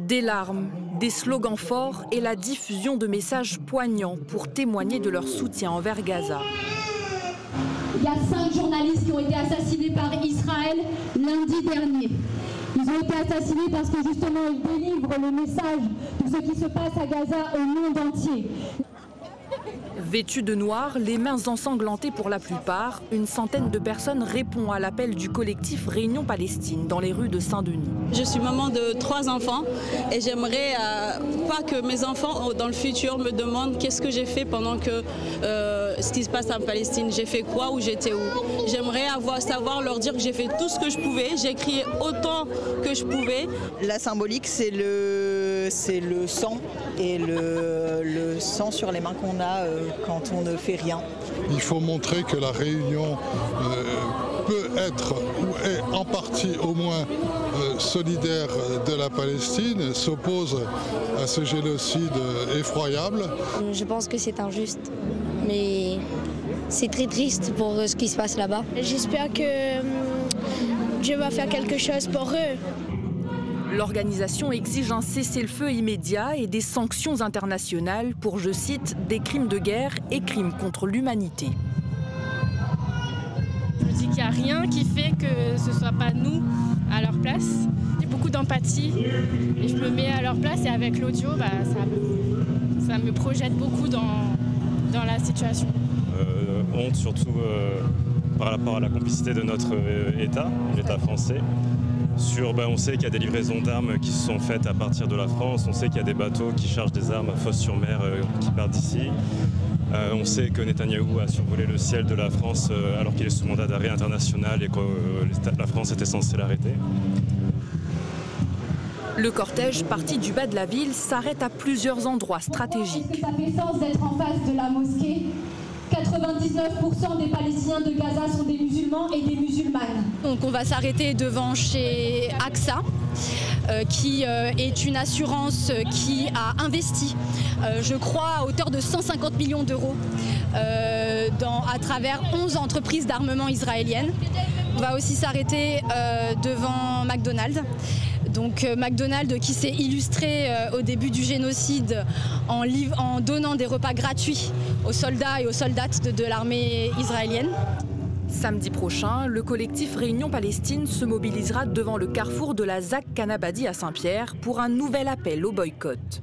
Des larmes, des slogans forts et la diffusion de messages poignants pour témoigner de leur soutien envers Gaza. Il y a 5 journalistes qui ont été assassinés par Israël lundi dernier. Ils ont été assassinés parce que justement ils délivrent le message de ce qui se passe à Gaza au monde entier. Vêtus de noir, les mains ensanglantées pour la plupart, une centaine de personnes répond à l'appel du collectif Réunion Palestine dans les rues de Saint-Denis. Je suis maman de 3 enfants et j'aimerais pas que mes enfants dans le futur me demandent qu'est-ce que j'ai fait pendant que ce qui se passe en Palestine. J'ai fait quoi ou j'étais où. J'aimerais savoir leur dire que j'ai fait tout ce que je pouvais, j'ai crié autant que je pouvais. La symbolique, c'est le sang et le sang sur les mains qu'on a quand on ne fait rien. Il faut montrer que la Réunion peut être, ou est en partie au moins, solidaire de la Palestine, s'oppose à ce génocide effroyable. Je pense que c'est injuste, mais c'est très triste pour ce qui se passe là-bas. J'espère que Dieu va faire quelque chose pour eux. L'organisation exige un cessez-le-feu immédiat et des sanctions internationales pour, je cite, des crimes de guerre et crimes contre l'humanité. Je me dis qu'il n'y a rien qui fait que ce ne soit pas nous à leur place. J'ai beaucoup d'empathie et je me mets à leur place et avec l'audio, ça me projette beaucoup dans la situation. Honte surtout par rapport à la complicité de notre État, l'État français. On sait qu'il y a des livraisons d'armes qui se sont faites à partir de la France, on sait qu'il y a des bateaux qui chargent des armes à Fos-sur-Mer qui partent d'ici. On sait que Netanyahou a survolé le ciel de la France alors qu'il est sous mandat d'arrêt international et que la France était censée l'arrêter. Le cortège, parti du bas de la ville, s'arrête à plusieurs endroits stratégiques. Ça fait sens d'être en face de la mosquée. 99% des Palestiniens de Gaza sont des musulmans et des musulmanes. Donc on va s'arrêter devant chez AXA, qui est une assurance qui a investi, je crois, à hauteur de 150 millions d'euros à travers 11 entreprises d'armement israéliennes. On va aussi s'arrêter devant McDonald's. Donc McDonald's qui s'est illustré au début du génocide en donnant des repas gratuits aux soldats et aux soldates de l'armée israélienne. Samedi prochain, le collectif Réunion Palestine se mobilisera devant le carrefour de la ZAC Kanabadi à Saint-Pierre pour un nouvel appel au boycott.